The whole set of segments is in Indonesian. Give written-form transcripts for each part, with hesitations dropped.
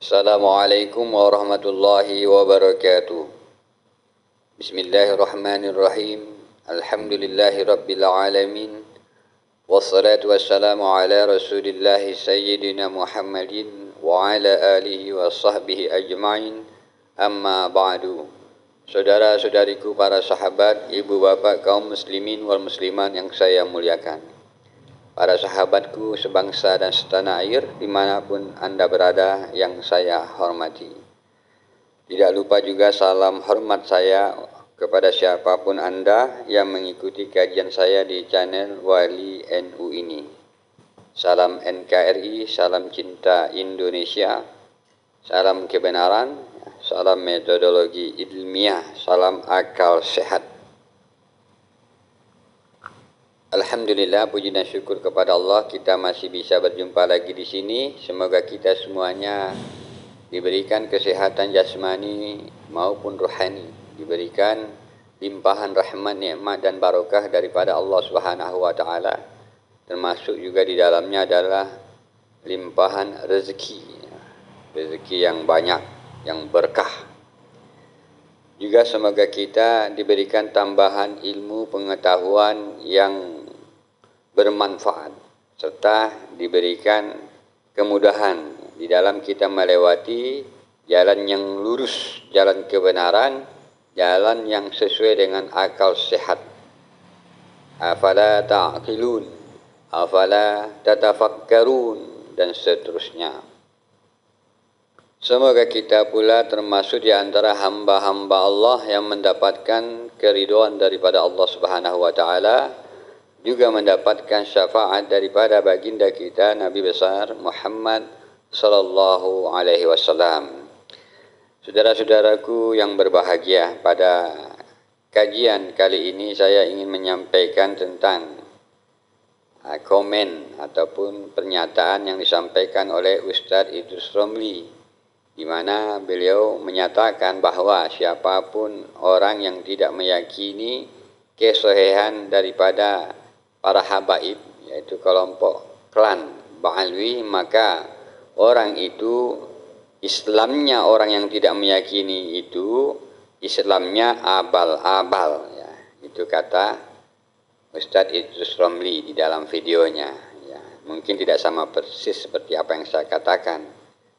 Assalamualaikum warahmatullahi wabarakatuh. Bismillahirrahmanirrahim. Alhamdulillahi rabbil alamin. Wassalatu wassalamu ala rasulillahi sayyidina Muhammadin wa ala alihi wa sahbihi ajma'in. Amma ba'du. Saudara-saudariku para sahabat, ibu bapak kaum muslimin wal musliman yang saya muliakan. Para sahabatku sebangsa dan setanah air dimanapun Anda berada yang saya hormati. Tidak lupa juga salam hormat saya kepada siapapun Anda yang mengikuti kajian saya di channel Wali NU ini. Salam NKRI, salam cinta Indonesia, salam kebenaran, salam metodologi ilmiah, salam akal sehat. Alhamdulillah, puji dan syukur kepada Allah kita masih bisa berjumpa lagi di sini. Semoga kita semuanya diberikan kesehatan jasmani maupun rohani, diberikan limpahan rahmat, nikmat dan barokah daripada Allah Subhanahu wa taala. Termasuk juga di dalamnya adalah limpahan rezeki yang banyak, yang berkah. Juga semoga kita diberikan tambahan ilmu pengetahuan yang bermanfaat serta diberikan kemudahan di dalam kita melewati jalan yang lurus, jalan kebenaran, jalan yang sesuai dengan akal sehat. Afala ta'qilun, afala tatafakkarun, dan seterusnya. Semoga kita pula termasuk di antara hamba-hamba Allah yang mendapatkan keridhaan daripada Allah Subhanahu wa taala, juga mendapatkan syafaat daripada baginda kita Nabi besar Muhammad sallallahu alaihi wasallam. Saudara-saudaraku yang berbahagia, pada kajian kali ini saya ingin menyampaikan tentang komen ataupun pernyataan yang disampaikan oleh Ustadz Idrus Romli, di mana beliau menyatakan bahwa siapapun orang yang tidak meyakini kesohihan daripada para habaib, yaitu kelompok klan Ba'alwi, maka orang itu Islamnya, orang yang tidak meyakini itu Islamnya abal-abal, ya. Itu kata Ustadz Idrus Romli di dalam videonya, ya. Mungkin tidak sama persis seperti apa yang saya katakan,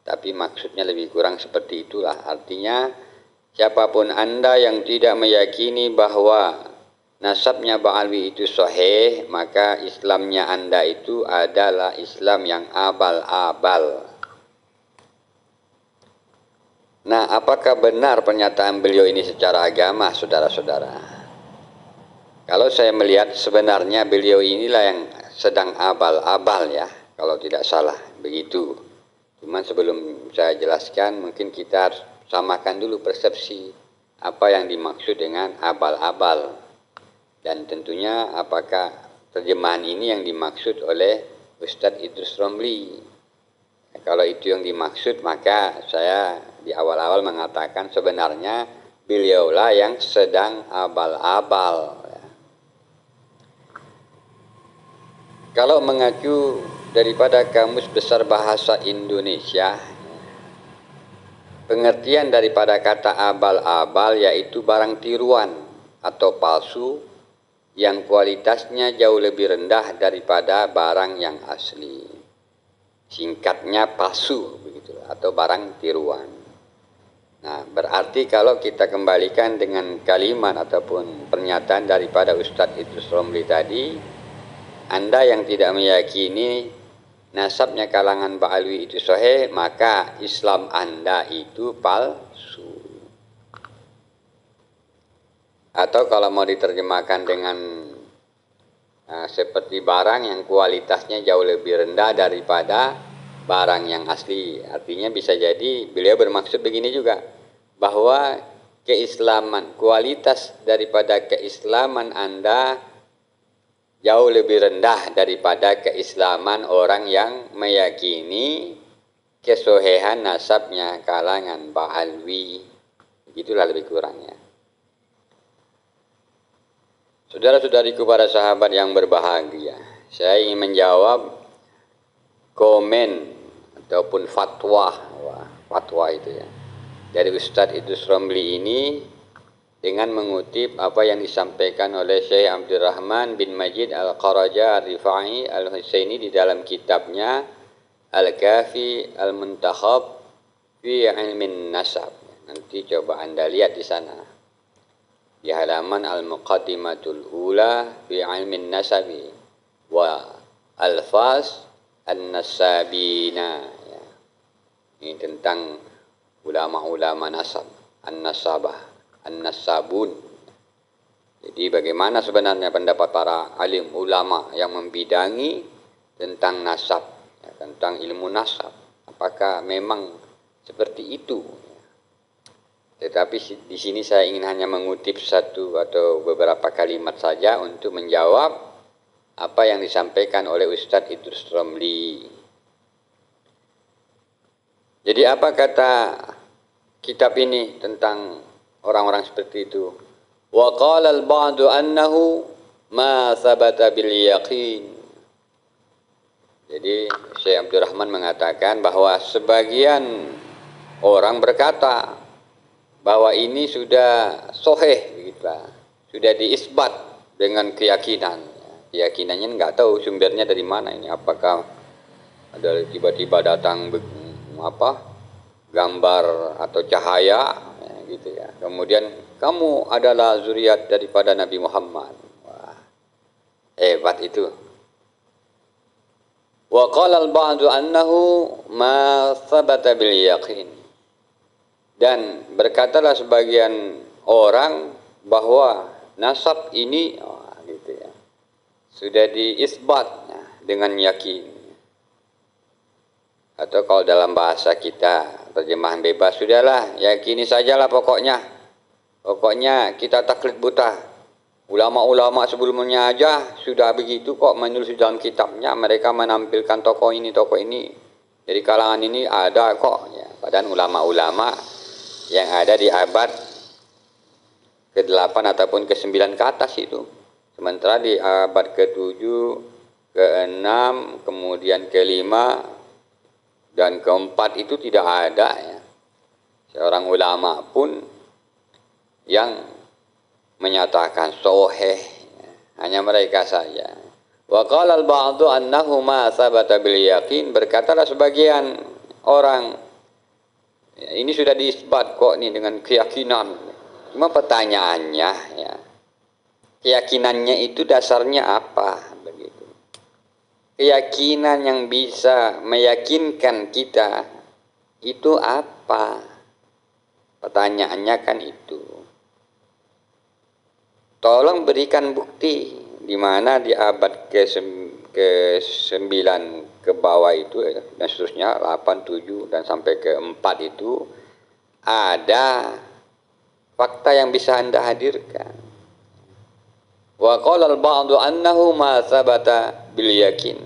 tapi maksudnya lebih kurang seperti itulah. Artinya siapapun Anda yang tidak meyakini bahwa nasabnya Ba'alwi itu sahih, maka Islamnya Anda itu adalah Islam yang abal-abal. Nah, apakah benar pernyataan beliau ini secara agama, saudara-saudara? Kalau saya melihat sebenarnya beliau inilah yang sedang abal-abal, ya, kalau tidak salah, begitu. Cuman sebelum saya jelaskan, mungkin kita harus samakan dulu persepsi apa yang dimaksud dengan abal-abal. Dan tentunya apakah terjemahan ini yang dimaksud oleh Ustadz Idrus Romli. Kalau itu yang dimaksud, maka saya di awal-awal mengatakan sebenarnya beliaulah yang sedang abal-abal. Kalau mengacu daripada Kamus Besar Bahasa Indonesia, pengertian daripada kata abal-abal yaitu barang tiruan atau palsu yang kualitasnya jauh lebih rendah daripada barang yang asli. Singkatnya palsu, begitu, atau barang tiruan. Nah, berarti kalau kita kembalikan dengan kalimat ataupun pernyataan daripada Ustadz Idrus Romli tadi, Anda yang tidak meyakini nasabnya kalangan Ba'alwi itu sahih, maka Islam Anda itu palsu. Atau kalau mau diterjemahkan dengan seperti barang yang kualitasnya jauh lebih rendah daripada barang yang asli. Artinya bisa jadi beliau bermaksud begini juga, bahwa keislaman, kualitas daripada keislaman Anda jauh lebih rendah daripada keislaman orang yang meyakini kesohihan nasabnya kalangan Ba'alwi. Begitulah lebih kurangnya. Saudara-saudariku para sahabat yang berbahagia, saya ingin menjawab komen ataupun fatwa fatwa itu ya. Dari Ustadz Idrus Romli ini dengan mengutip apa yang disampaikan oleh Syekh Abdurrahman bin Majid Al-Qaraja Ar-Rifai Al-Husaini di dalam kitabnya Al-Kafi Al-Muntakhab fi Ilmin Nasab. Nanti coba Anda lihat di sana. Di halaman Al-Muqaddimatul Ula fi Ilmin Nasabi wa Al-Fas An-Nasabina. Ya. Ini tentang ulama-ulama nasab, An-Nasabah, An-Nasabun. Jadi bagaimana sebenarnya pendapat para alim ulama yang membidangi tentang nasab, ya, tentang ilmu nasab. Apakah memang seperti itu? Tetapi di sini saya ingin hanya mengutip satu atau beberapa kalimat saja untuk menjawab apa yang disampaikan oleh Ustadz Idrus Romli. Jadi apa kata kitab ini tentang orang-orang seperti itu? Wa qala al-ba'du annahu ma thabata bil yaqin. Jadi Syekh Abdurrahman mengatakan bahwa sebagian orang berkata bahwa ini sudah sahih gitu, sudah diisbat dengan keyakinan. Keyakinannya enggak tahu sumbernya dari mana ini. Apakah ada tiba-tiba datang gambar atau cahaya ya, gitu ya. Kemudian kamu adalah zuriat daripada Nabi Muhammad. Wah, hebat itu. Wa qala al-ba'du annahu ma thabata bil yaqin. Dan berkatalah sebagian orang bahwa nasab ini gitu ya, sudah diisbat dengan yakin. Atau kalau dalam bahasa kita terjemahan bebas, sudahlah yakini sajalah pokoknya. Pokoknya kita taklid buta. Ulama-ulama sebelumnya aja sudah begitu kok menulis dalam kitabnya, mereka menampilkan tokoh ini dari kalangan ini ada kok ya. Padahal ulama-ulama yang ada di abad ke-8 ataupun ke-9 ke atas itu. Sementara di abad ke-7, ke-6, kemudian ke-5 dan ke-4 itu tidak ada ya seorang ulama pun yang menyatakan sahih, hanya mereka saja. Wa qala al-ba'du annahu ma thabata bil yaqin, berkatalah sebagian orang ya, ini sudah diisbat kok nih dengan keyakinan. Cuma pertanyaannya ya, keyakinannya itu dasarnya apa begitu? Keyakinan yang bisa meyakinkan kita itu apa? Pertanyaannya kan itu. Tolong berikan bukti di mana di abad ke-9 ke bawah itu dan seterusnya 8, 7 dan sampai ke-4 itu ada fakta yang bisa Anda hadirkan. Wa qala al-ba'du annahu ma thabata bil yakin.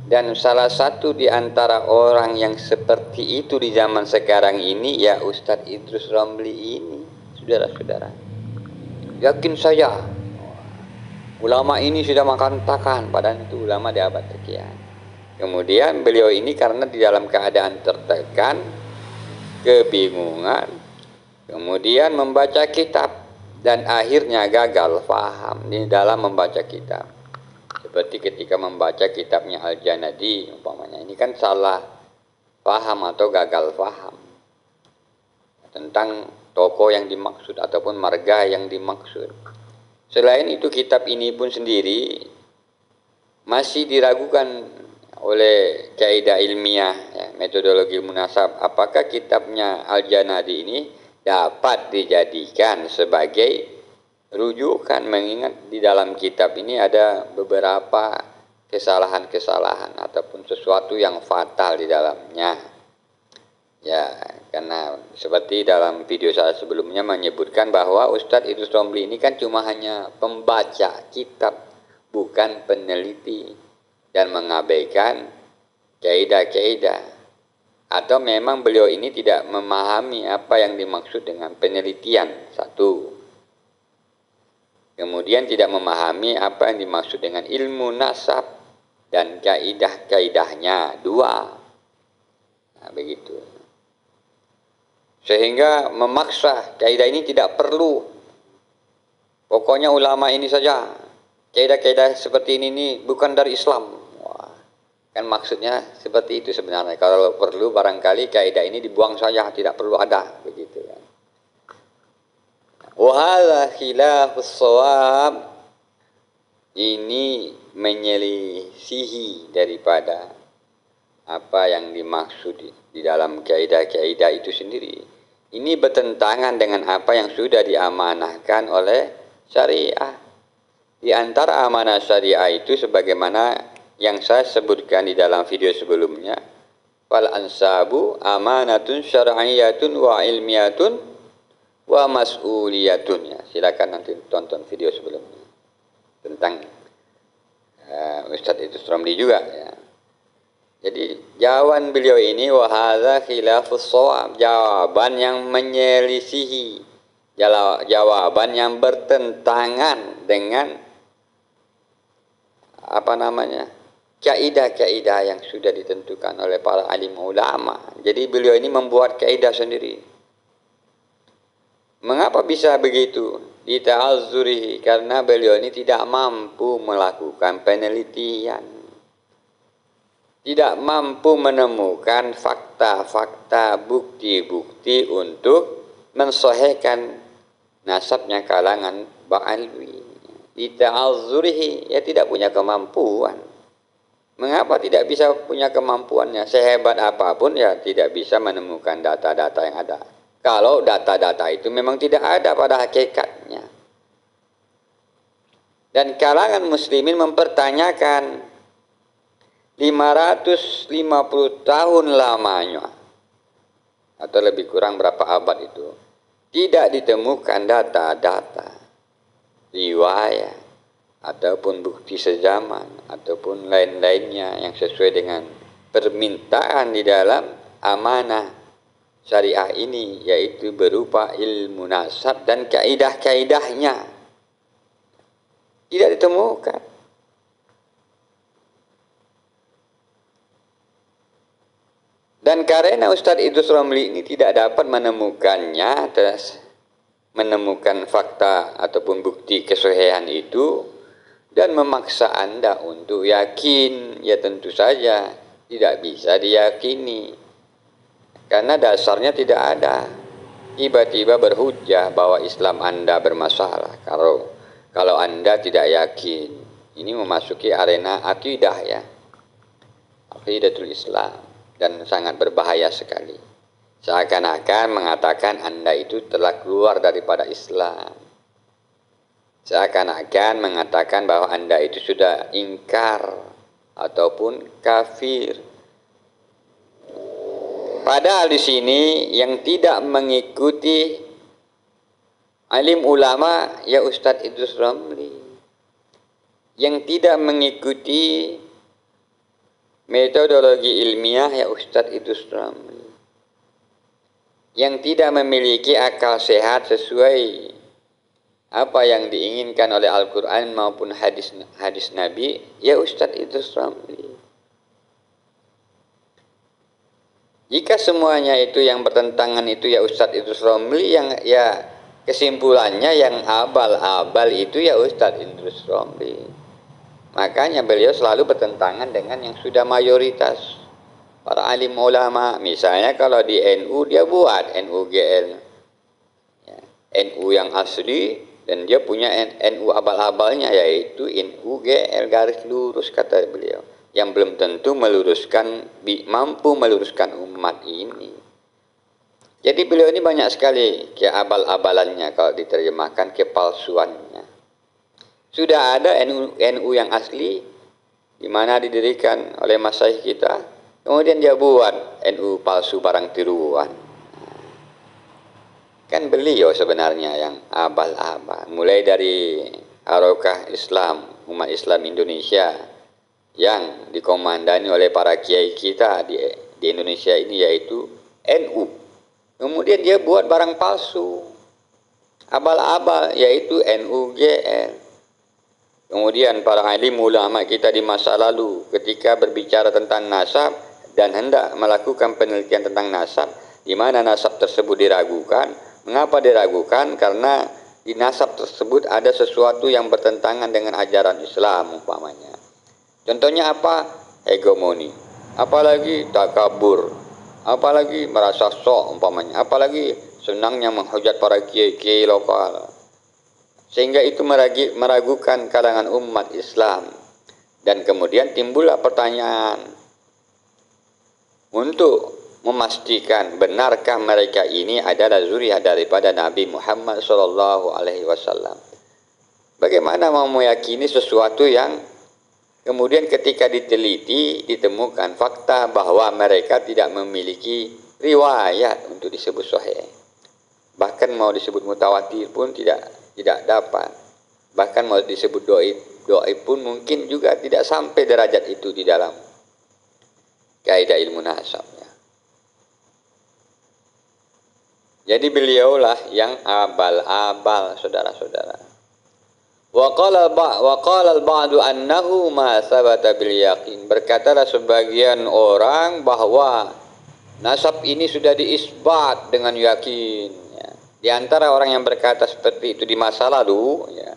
Dan salah satu di antara orang yang seperti itu di zaman sekarang ini ya Ustadz Idrus Romli ini, saudara-saudara. Yakin saya ulama ini sudah mengatakan, padahal itu ulama di abad sekian. Kemudian beliau ini karena di dalam keadaan tertekan, kebingungan, kemudian membaca kitab dan akhirnya gagal paham di dalam membaca kitab. Seperti ketika membaca kitabnya Al-Janadi umpamanya, ini kan salah paham atau gagal paham tentang tokoh yang dimaksud ataupun marga yang dimaksud. Selain itu kitab ini pun sendiri masih diragukan oleh kaidah ilmiah ya, metodologi munasab. Apakah kitabnya Al-Janadi ini dapat dijadikan sebagai rujukan, mengingat di dalam kitab ini ada beberapa kesalahan-kesalahan ataupun sesuatu yang fatal di dalamnya. Ya, karena seperti dalam video saya sebelumnya menyebutkan bahwa Ustadz Idrus Romli ini kan cuma hanya pembaca kitab, bukan peneliti, dan mengabaikan kaidah-kaidah. Atau memang beliau ini tidak memahami apa yang dimaksud dengan penelitian, satu. Kemudian tidak memahami apa yang dimaksud dengan ilmu nasab dan kaidah-kaidahnya, dua. Nah, begitu. sehingga memaksa kaidah ini tidak perlu. Pokoknya ulama ini saja. Kaidah-kaidah seperti ini bukan dari Islam. Wah, kan maksudnya seperti itu sebenarnya. Kalau perlu barangkali kaidah ini dibuang saja, tidak perlu ada begitu kan. Wa hadza khilafus shawab, ini menyelisihi daripada apa yang dimaksud di dalam kaidah-kaidah itu sendiri. Ini bertentangan dengan apa yang sudah diamanahkan oleh syariah. Di antara amanah syariah itu sebagaimana yang saya sebutkan di dalam video sebelumnya, fal ansabu amanatun syar'iyyatun wa ilmiyatun wa mas'uliyatun. Ya, silakan nanti tonton video sebelumnya tentang Ustadz Idrus Ramli juga ya. Jadi jawaban beliau ini wa hadza khilafus shawab, jawaban yang menyelisihi, jawaban yang bertentangan dengan kaidah-kaidah yang sudah ditentukan oleh para alim ulama. Jadi beliau ini membuat kaidah sendiri. Mengapa bisa begitu? Dita'azzurihi, karena beliau ini tidak mampu melakukan penelitian, tidak mampu menemukan fakta-fakta, bukti-bukti untuk mensahihkan nasabnya kalangan ba'alwi. Dita'azzurihi, ya tidak punya kemampuan. Mengapa tidak bisa punya kemampuannya? Sehebat apapun ya tidak bisa menemukan data-data yang ada. Kalau data-data itu memang tidak ada pada hakikatnya. Dan kalangan muslimin mempertanyakan 550 tahun lamanya, atau lebih kurang berapa abad itu, tidak ditemukan data-data, riwayat, ataupun bukti sezaman, ataupun lain-lainnya yang sesuai dengan permintaan di dalam amanah syariah ini, yaitu berupa ilmu nasab dan kaidah-kaidahnya, tidak ditemukan. Dan karena Ustadz Idrus Ramli ini tidak dapat menemukannya, menemukan fakta ataupun bukti kesahihan itu, dan memaksa Anda untuk yakin, ya tentu saja tidak bisa diyakini. Karena dasarnya tidak ada. Tiba-tiba berhujjah bahwa Islam Anda bermasalah. Kalau Anda tidak yakin, ini memasuki arena akidah ya, aqidatul Islam, dan sangat berbahaya sekali. Seakan-akan mengatakan Anda itu telah keluar daripada Islam. Seakan-akan mengatakan bahwa Anda itu sudah ingkar ataupun kafir. Padahal di sini yang tidak mengikuti alim ulama ya Ustadz Idrus Ramli, yang tidak mengikuti metodologi ilmiah ya Ustadz Idrus Ramli, yang tidak memiliki akal sehat sesuai apa yang diinginkan oleh Al-Quran maupun hadis Nabi ya Ustadz Idrus Ramli. Jika semuanya itu yang bertentangan itu ya Ustadz Idrus Ramli, yang ya kesimpulannya yang abal-abal itu ya Ustadz Idrus Ramli. Makanya beliau selalu bertentangan dengan yang sudah mayoritas para alim ulama. Misalnya kalau di NU dia buat NUGL ya, NU yang asli, dan dia punya NU abal-abalnya yaitu NUGL garis lurus kata beliau, yang belum tentu mampu meluruskan umat ini. Jadi beliau ini banyak sekali keabal-abalannya kalau diterjemahkan kepalsuannya. Sudah ada NU yang asli, di mana didirikan oleh masyayikh kita, kemudian dia buat NU palsu barang tiruan. Kan beliau sebenarnya yang abal-abal, mulai dari Harokah Islam, umat Islam Indonesia, yang dikomandani oleh para kiai kita di Indonesia ini, yaitu NU. Kemudian dia buat barang palsu, abal-abal, yaitu NUGL. Kemudian para alim ulama kita di masa lalu ketika berbicara tentang nasab dan hendak melakukan penelitian tentang nasab, di mana nasab tersebut diragukan. Mengapa diragukan? Karena di nasab tersebut ada sesuatu yang bertentangan dengan ajaran Islam umpamanya. Contohnya apa? Hegemoni, apalagi takabur, apalagi merasa sok umpamanya, apalagi senangnya menghujat para kiai-kiai lokal. Sehingga itu meragukan kalangan umat Islam. Dan kemudian timbullah pertanyaan untuk memastikan benarkah mereka ini adalah zuriyah daripada Nabi Muhammad SAW. Bagaimana mau meyakini sesuatu yang kemudian ketika diteliti ditemukan fakta bahwa mereka tidak memiliki riwayat untuk disebut sahih. Bahkan mau disebut mutawatir pun tidak dapat. Bahkan mau disebut dhaif pun mungkin juga tidak sampai derajat itu di dalam kaidah ilmu nasabnya. Jadi beliaulah yang abal-abal, saudara-saudara. Wa qala al-ba'du annahu ma sabata bil yaqin. Berkatalah sebagian orang bahwa nasab ini sudah diisbat dengan yakin. Ya. Di antara orang yang berkata seperti itu di masa lalu, ya.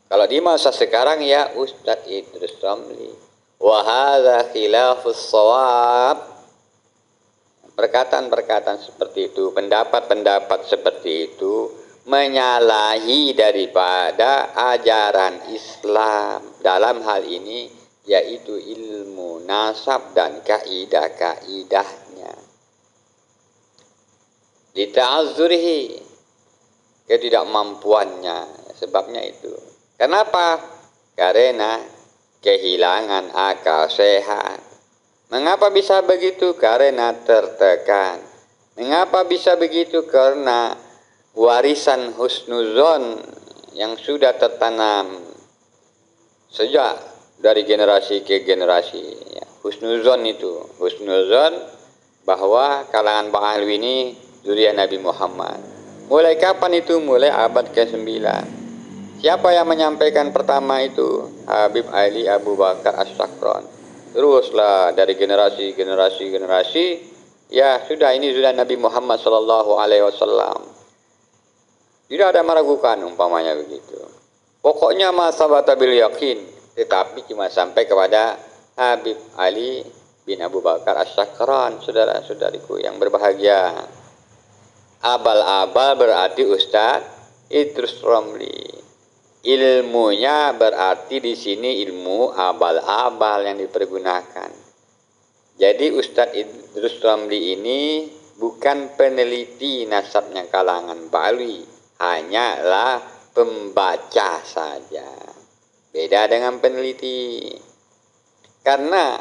Kalau di masa sekarang ya Ustadz Idrus Ramli. Wa hadza khilafus shawab. Perkataan-perkataan seperti itu, pendapat-pendapat seperti itu menyalahi daripada ajaran Islam dalam hal ini, yaitu ilmu nasab dan kaidah-kaidahnya. Lita'azzurihi, ketidakmampuannya, sebabnya itu. Kenapa? Karena kehilangan akal sehat. Mengapa bisa begitu? Karena tertekan. Mengapa bisa begitu? Karena warisan husnuzon yang sudah tertanam sejak dari generasi ke generasi. Ya, husnuzon itu, husnuzon bahwa kalangan Ba'alwi ini zuriyah Nabi Muhammad. Mulai kapan itu? Mulai abad ke-9. Siapa yang menyampaikan pertama itu? Habib Ali Abu Bakar As-Sakran. Teruslah dari generasi ya sudah, ini sudah Nabi Muhammad SAW. Tidak ada meragukan umpamanya begitu. Pokoknya masabata bil yakin, tetapi cuma sampai kepada Habib Ali bin Abu Bakar As-Sakran, saudara-saudariku yang berbahagia. Abal-abal berarti Ustadz Idrus Ramli. Ilmunya berarti di sini ilmu abal-abal yang dipergunakan. Jadi Ustadz Idrus Ramli ini bukan peneliti nasabnya kalangan Ba'alwi, hanyalah pembaca saja. Beda dengan peneliti. Karena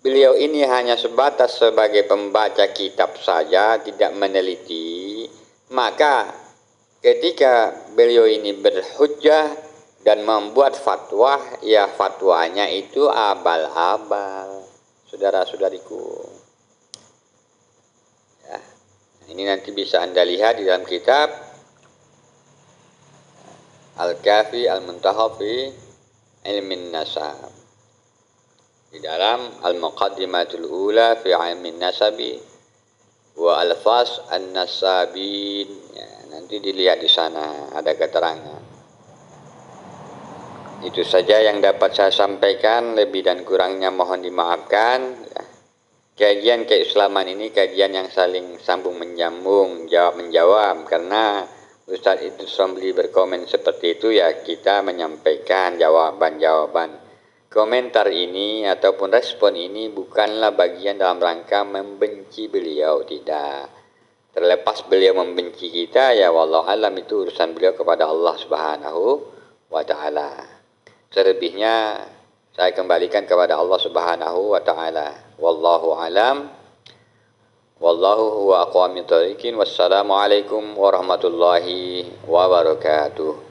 beliau ini hanya sebatas sebagai pembaca kitab saja, tidak meneliti, maka ketika beliau ini berhujjah dan membuat fatwa, ya fatwanya itu abal-abal, saudara-saudariku. Ya, ini nanti bisa Anda lihat di dalam kitab Al-Kafi Al-Muntaha fi Ilmin Nasab. Di dalam Al-Muqaddimatul Ula fi Ilmin Nasabi wa Al-Fas An-Nasabin. Ya, nanti dilihat di sana ada keterangan. Itu saja yang dapat saya sampaikan, lebih dan kurangnya mohon dimaafkan. Ya. Kajian keislaman ini kajian yang saling sambung menyambung, jawab menjawab. Karena Ustadz Idrus Ramli berkomen seperti itu, ya kita menyampaikan jawaban-jawaban. Komentar ini ataupun respon ini bukanlah bagian dalam rangka membenci beliau, tidak. Terlepas beliau membenci kita, ya wallahu alam, itu urusan beliau kepada Allah Subhanahu wa taala. Selebihnya saya kembalikan kepada Allah Subhanahu wa taala. Wallahu alam. Wallahu huwa aqwamit thoriqin. Wassalamualaikum warahmatullahi wabarakatuh.